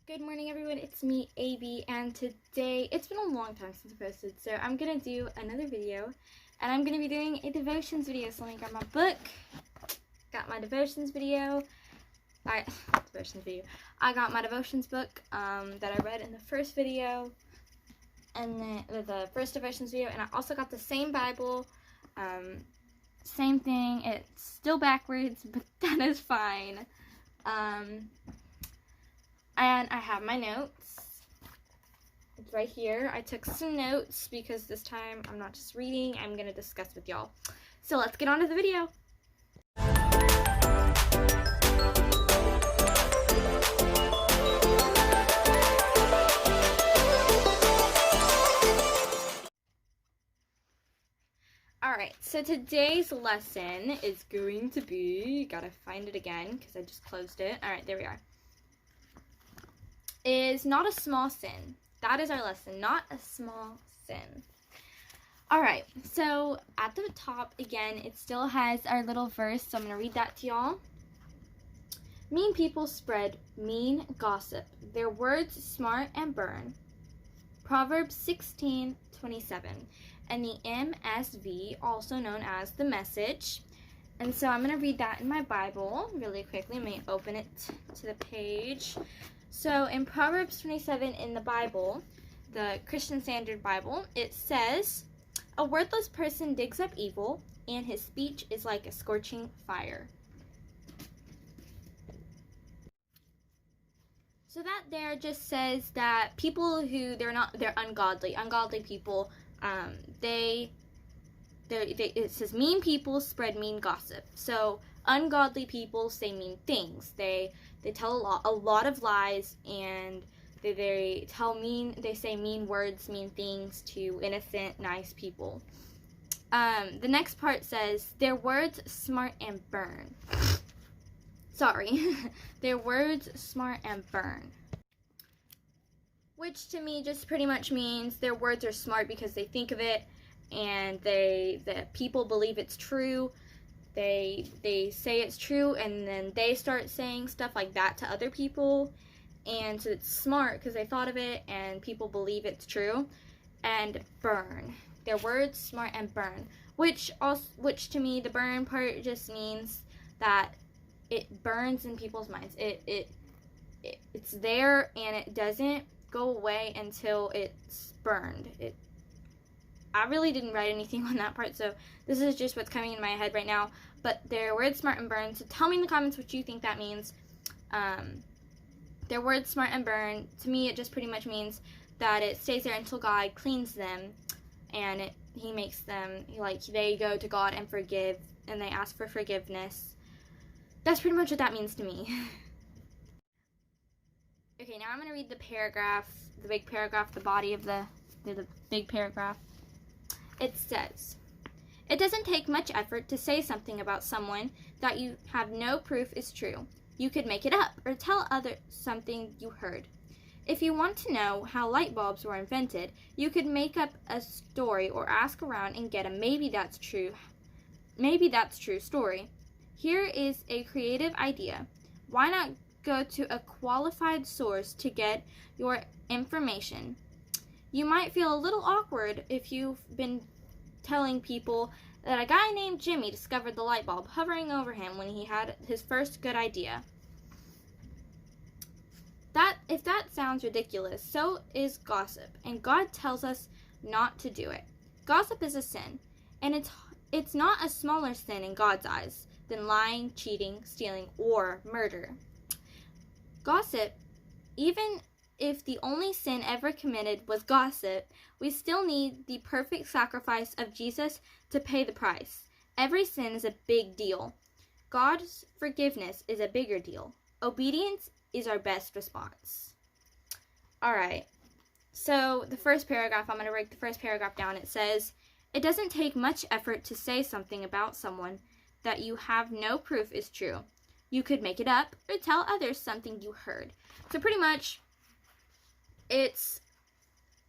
Good morning, everyone. It's me, A.B, and today, it's been a long time since I posted, so I'm going to do another video, and I'm going to be doing a devotions video. So let me grab my book, got my devotions video, I got my devotions book that I read in the first video, and then the first devotions video, and I also got the same Bible, same thing. It's still backwards, but that is fine. And I have my notes. It's right here. I took some notes because this time I'm not just reading, I'm going to discuss with y'all. So let's get on to the video. Alright, so today's lesson is going to be, gotta find it again because I just closed it. Alright, there we are. Is not a small sin. That is our lesson, not a small sin. Alright, so at the top, again, it still has our little verse, so I'm going to read that to y'all. Mean people spread mean gossip. Their words smart and burn. Proverbs 16:27. And the MSV, also known as the Message. And so I'm going to read that in my Bible really quickly. Let me open it to the page. So in Proverbs 27 in the Bible, the Christian Standard Bible, it says, "A worthless person digs up evil, and his speech is like a scorching fire." So that there just says that people who they're ungodly people, it says mean people spread mean gossip. So ungodly people say mean things. They tell a lot of lies, and they say mean words, mean things to innocent, nice people. The next part says, their words smart and burn. Sorry. Their words smart and burn. Which to me just pretty much means their words are smart because they think of it, and the people believe it's true. They say it's true, and then they start saying stuff like that to other people, and so it's smart because they thought of it and people believe it's true. And burn, their words smart and burn, which to me, the burn part just means that it burns in people's minds. It's there, and it doesn't go away until it's burned. I really didn't write anything on that part, so this is just what's coming in my head right now. But their words smart and burn, so tell me in the comments what you think that means. Their words smart and burn, to me it just pretty much means that it stays there until God cleans them, and he makes them, they go to God and forgive, and they ask for forgiveness. That's pretty much what that means to me. Okay, now I'm going to read the paragraph, the big paragraph, the body of the big paragraph. It says, "It doesn't take much effort to say something about someone that you have no proof is true. You could make it up or tell others something you heard. If you want to know how light bulbs were invented, you could make up a story or ask around and get a maybe that's true story. Here is a creative idea. Why not go to a qualified source to get your information? You might feel a little awkward if you've been telling people that a guy named Jimmy discovered the light bulb hovering over him when he had his first good idea. If that sounds ridiculous, so is gossip, and God tells us not to do it. Gossip is a sin, and it's not a smaller sin in God's eyes than lying, cheating, stealing, or murder. Gossip, even if the only sin ever committed was gossip, we still need the perfect sacrifice of Jesus to pay the price. Every sin is a big deal. God's forgiveness is a bigger deal. Obedience is our best response." Alright, so the first paragraph, I'm going to break the first paragraph down. It says, "It doesn't take much effort to say something about someone that you have no proof is true. You could make it up or tell others something you heard." So pretty much, it's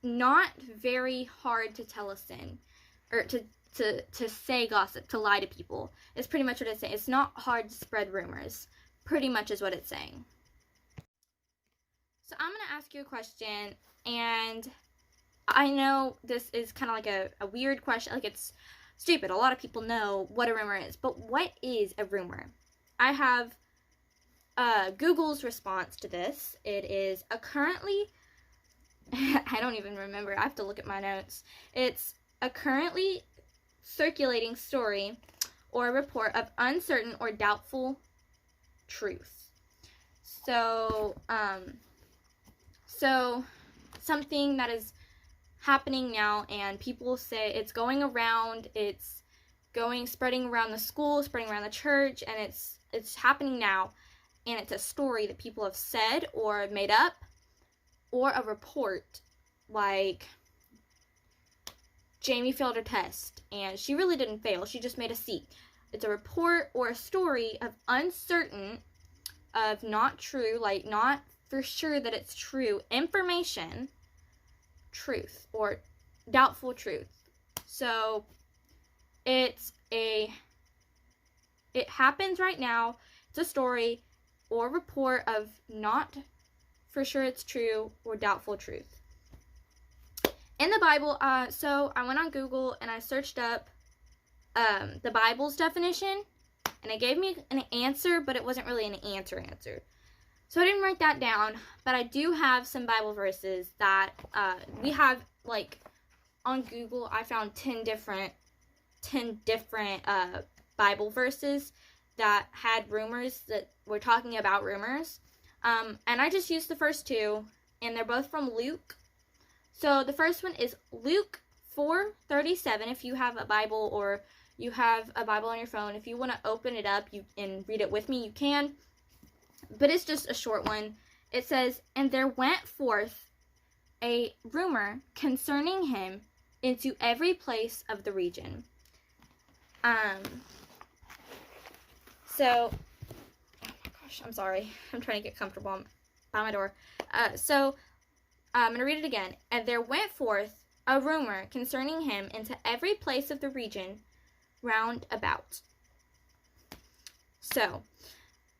not very hard to tell a sin, or to say gossip, to lie to people. It's pretty much what it's saying. It's not hard to spread rumors. Pretty much is what it's saying. So I'm going to ask you a question, and I know this is kind of like a weird question, like it's stupid. A lot of people know what a rumor is, but what is a rumor? I have Google's response to this. It is a currently, I don't even remember, I have to look at my notes. It's a currently circulating story or report of uncertain or doubtful truth. So something that is happening now, and people say it's going around, it's spreading around the school, spreading around the church, and it's happening now, and it's a story that people have said or made up, or a report, like Jamie failed her test, and she really didn't fail, she just made a C. It's a report or a story of uncertain, of not true, like not for sure that it's true information, truth, or doubtful truth. So it happens right now. It's a story or report of not for sure it's true or doubtful truth. In the Bible, so I went on Google and I searched up the Bible's definition, and it gave me an answer, but it wasn't really an answer. So I didn't write that down, but I do have some Bible verses that we have, like, on Google. I found 10 different Bible verses that had rumors, that were talking about rumors. And I just used the first two, and they're both from Luke. So the first one is Luke 4:37. If you have a Bible, or you have a Bible on your phone, if you want to open it up and read it with me, you can. But it's just a short one. It says, "And there went forth a rumor concerning him into every place of the region." So, oh my gosh, I'm sorry. I'm trying to get comfortable by my door. So, I'm going to read it again. "And there went forth a rumor concerning him into every place of the region round about." So,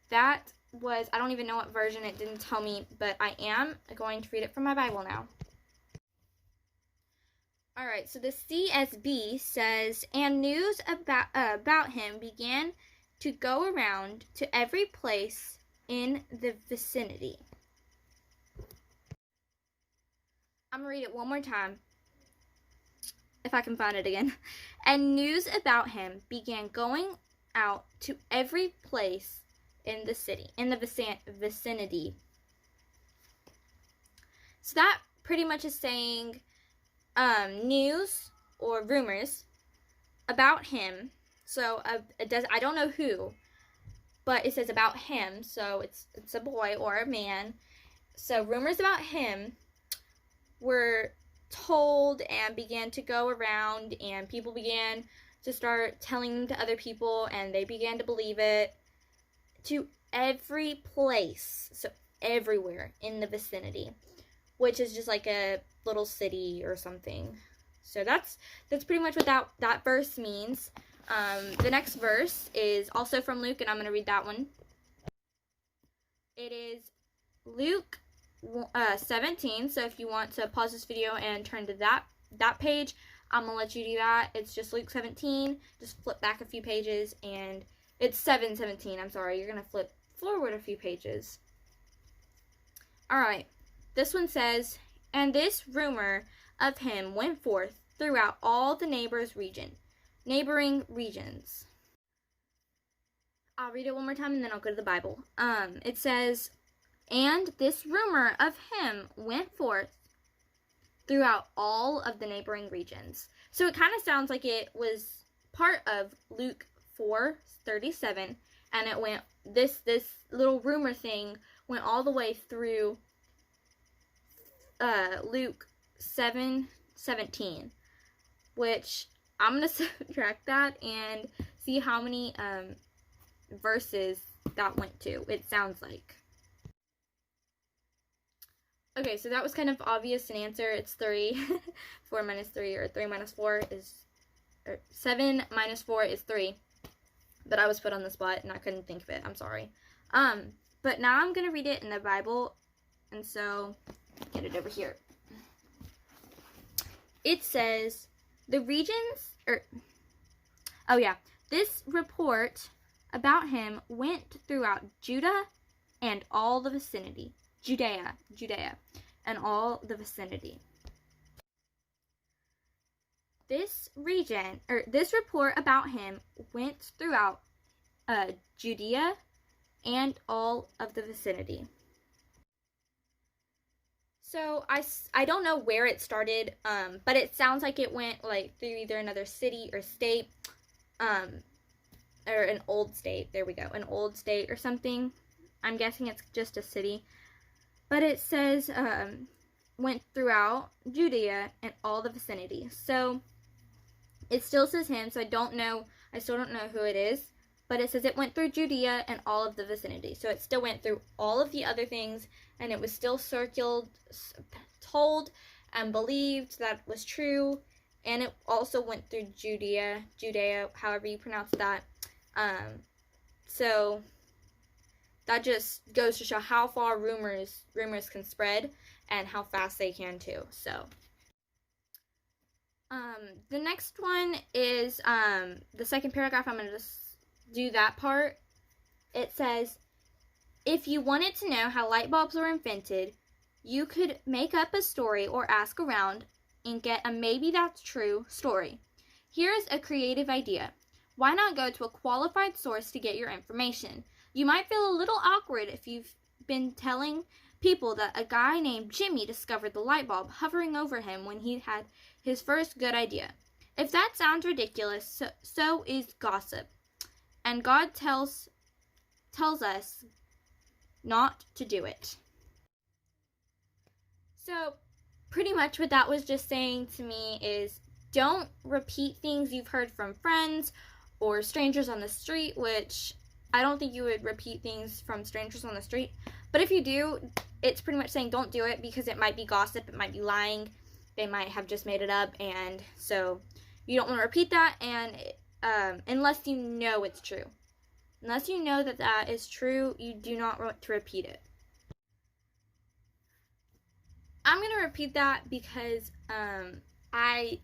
that was, I don't even know what version, it didn't tell me, but I am going to read it from my Bible now. Alright, so the CSB says, "And news about him began to go around to every place in the vicinity." I'm going to read it one more time, if I can find it again. "And news about him began going out to every place in the city, in the vicinity." So that pretty much is saying news or rumors about him. So I don't know who, but it says about him, so it's a boy or a man. So rumors about him were told and began to go around, and people began to start telling to other people, and they began to believe it, to every place, so everywhere in the vicinity, which is just like a little city or something. So that's pretty much what that verse means. The next verse is also from Luke, and I'm going to read that one. It is Luke 17. So if you want to pause this video and turn to that page, I'm going to let you do that. It's just Luke 17. Just flip back a few pages, and it's 7:17. I'm sorry. You're going to flip forward a few pages. Alright. This one says, "And this rumor of him went forth throughout all the neighboring regions." I'll read it one more time, and then I'll go to the Bible. It says, "And this rumor of him went forth throughout all of the neighboring regions." So it kind of sounds like it was part of Luke 4:37, and it went, this little rumor thing went all the way through Luke 7:17, which I'm going to subtract that and see how many verses that went to, it sounds like. Okay, so that was kind of obvious an answer. It's 3. 4 minus 3, or 3 minus 4 is, or 7 minus 4 is 3. But I was put on the spot and I couldn't think of it. I'm sorry. But now I'm going to read it in the Bible And so, get it over here. It says the regions, this report about him went throughout Judah and all the vicinity. Judea, and all the vicinity. This report about him went throughout Judea and all of the vicinity. So I don't know where it started, but it sounds like it went like through either another city or state, or an old state. There we go, an old state or something. I'm guessing it's just a city. But it says went throughout Judea and all the vicinity. So it still says him, so I still don't know who it is. But it says it went through Judea and all of the vicinity. So it still went through all of the other things, and it was still told, and believed that was true. And it also went through Judea, however you pronounce that. So that just goes to show how far rumors can spread and how fast they can too. So the next one is the second paragraph. I'm going to just do that part. It says, if you wanted to know how light bulbs were invented, you could make up a story or ask around and get a maybe that's true story. Here's a creative idea. Why not go to a qualified source to get your information? You might feel a little awkward if you've been telling people that a guy named Jimmy discovered the light bulb hovering over him when he had his first good idea. If that sounds ridiculous, so is gossip. And God tells us not to do it. So pretty much what that was just saying to me is don't repeat things you've heard from friends or strangers on the street, which I don't think you would repeat things from strangers on the street. But if you do, it's pretty much saying don't do it because it might be gossip, it might be lying, they might have just made it up, and so you don't want to repeat that, and unless you know it's true. Unless you know that that is true, you do not want to repeat it. I'm going to repeat that because I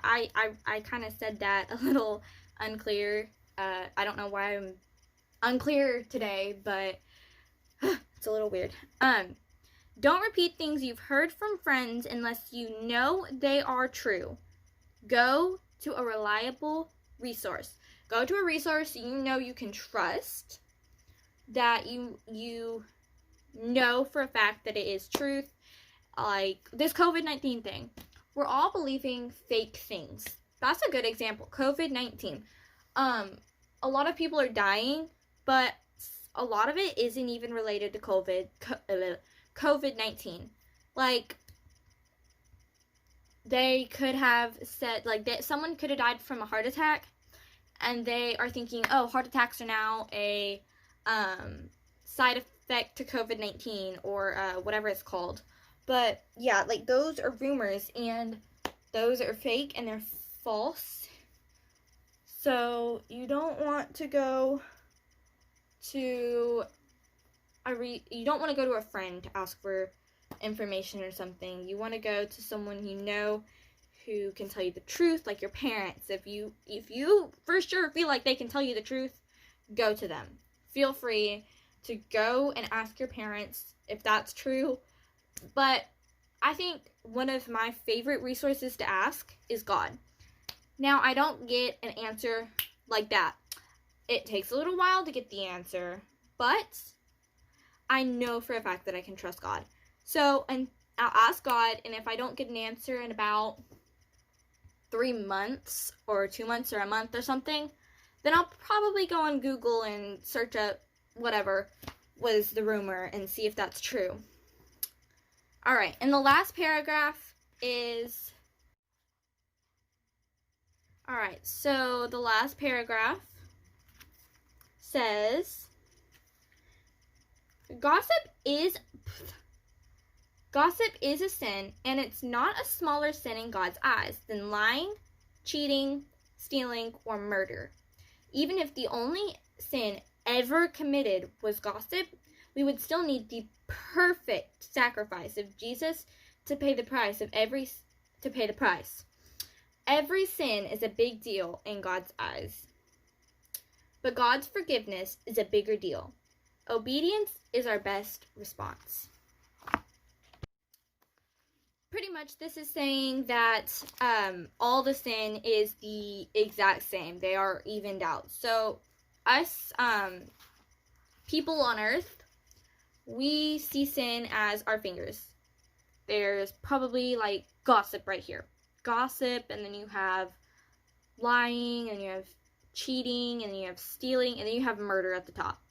kind of said that a little unclear. I don't know why I'm unclear today, but it's a little weird. Don't repeat things you've heard from friends unless you know they are true. Go to a reliable resource. Go to a resource you know you can trust, that you know for a fact that it is truth. Like this COVID-19 thing. We're all believing fake things. That's a good example. COVID-19. A lot of people are dying, but a lot of it isn't even related to COVID-19. Like, they could have said, like, someone could have died from a heart attack, and they are thinking, oh, heart attacks are now a side effect to COVID-19, or whatever it's called. But, yeah, like, those are rumors, and those are fake, and they're false. So, you don't want to go to you don't want to go to a friend to ask for information or something. You want to go to someone you know who can tell you the truth, like your parents. If you for sure feel like they can tell you the truth, go to them. Feel free to go and ask your parents if that's true. But I think one of my favorite resources to ask is God. Now, I don't get an answer like that. It takes a little while to get the answer, but I know for a fact that I can trust God. So, and I'll ask God, and if I don't get an answer in about 3 months or 2 months or a month or something, then I'll probably go on Google and search up whatever was the rumor and see if that's true. Alright, and the last paragraph is... Alright, so the last paragraph says, Gossip is a sin, and it's not a smaller sin in God's eyes than lying, cheating, stealing, or murder. Even if the only sin ever committed was gossip, we would still need the perfect sacrifice of Jesus to pay the price. Every sin is a big deal in God's eyes. But God's forgiveness is a bigger deal. Obedience is our best response. Pretty much this is saying that all the sin is the exact same. They are evened out. So us people on earth, we see sin as our fingers. There's probably like gossip right here. Gossip, and then you have lying, and you have cheating, and you have stealing, and then you have murder at the top.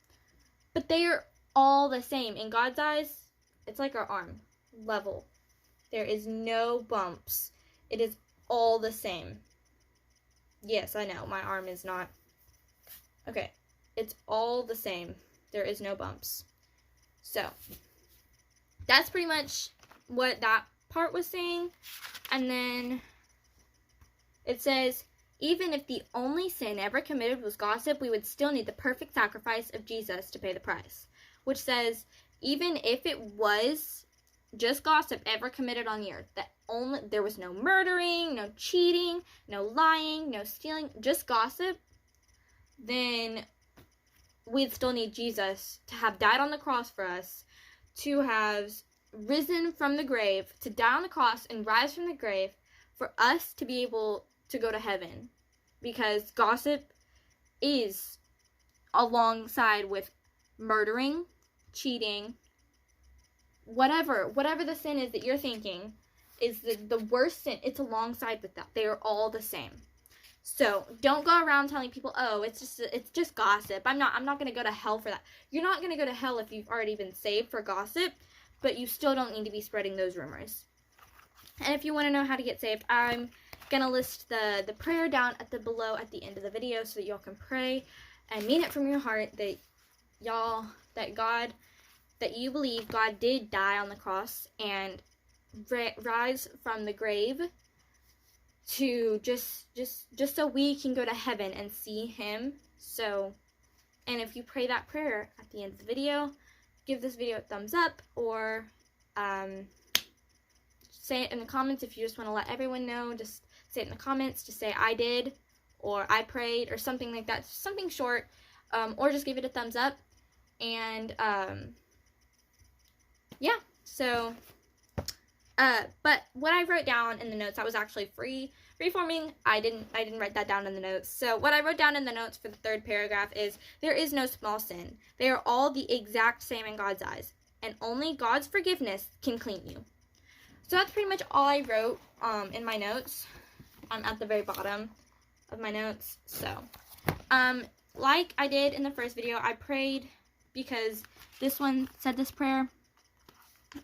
But they are all the same. In God's eyes, it's like our arm. Level. There is no bumps. It is all the same. Yes, I know. My arm is not. Okay. It's all the same. There is no bumps. So, that's pretty much what that part was saying. And then it says, even if the only sin ever committed was gossip, we would still need the perfect sacrifice of Jesus to pay the price. Which says, even if it was just gossip ever committed on the earth, that there was no murdering, no cheating, no lying, no stealing, just gossip, then we'd still need Jesus to have died on the cross for us, to have risen from the grave, to die on the cross and rise from the grave, for us to be able to go to heaven. Because gossip is alongside with murdering, cheating, whatever the sin is that you're thinking is the worst sin. It's alongside with that. They are all the same. So don't go around telling people, oh, it's just gossip. I'm not going to go to hell for that. You're not going to go to hell if you've already been saved for gossip, but you still don't need to be spreading those rumors. And if you want to know how to get saved, I'm going to list the prayer down below at the end of the video so that y'all can pray and mean it from your heart that that you believe God did die on the cross and rise from the grave to just so we can go to heaven and see him. So, and if you pray that prayer at the end of the video, give this video a thumbs up, or say it in the comments. If you just want to let everyone know, just say it in the comments. Just say I did, or I prayed, or something like that. Just something short, or just give it a thumbs up. And yeah, so but what I wrote down in the notes, that was actually free-forming. I didn't write that down in the notes. So what I wrote down in the notes for the third paragraph is, there is no small sin. They are all the exact same in God's eyes, and only God's forgiveness can clean you. So that's pretty much all I wrote in my notes. At the very bottom of my notes. So like I did in the first video, I prayed because this one said this prayer,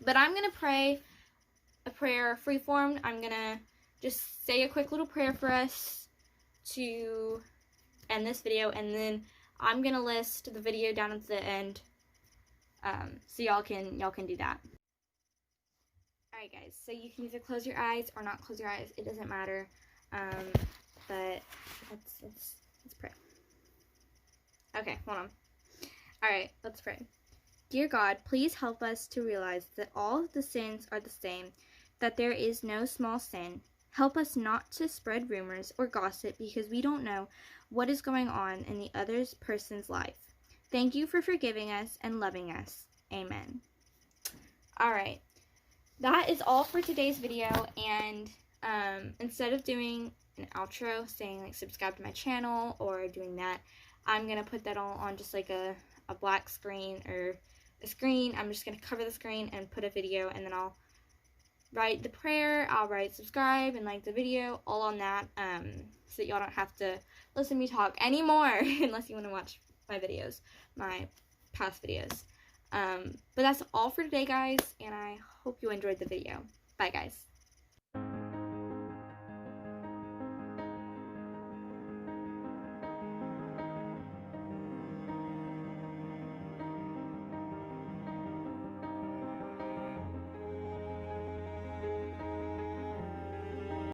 but I'm gonna pray a prayer free-formed. I'm gonna just say a quick little prayer for us to end this video, and then I'm gonna list the video down at the end, so y'all can do that. Alright guys, so you can either close your eyes or not close your eyes, it doesn't matter, but let's pray. Okay, hold on. Alright, let's pray. Dear God, please help us to realize that all the sins are the same, that there is no small sin. Help us not to spread rumors or gossip because we don't know what is going on in the other person's life. Thank you for forgiving us and loving us. Amen. Alright, that is all for today's video, and instead of doing an outro saying like subscribe to my channel or doing that, I'm going to put that all on just like a black screen or a screen. I'm just going to cover the screen and put a video, and then I'll write the prayer, I'll write subscribe and like the video, all on that, so that y'all don't have to listen to me talk anymore unless you want to watch my videos, my past videos. But that's all for today, guys, and I hope you enjoyed the video. Bye, guys.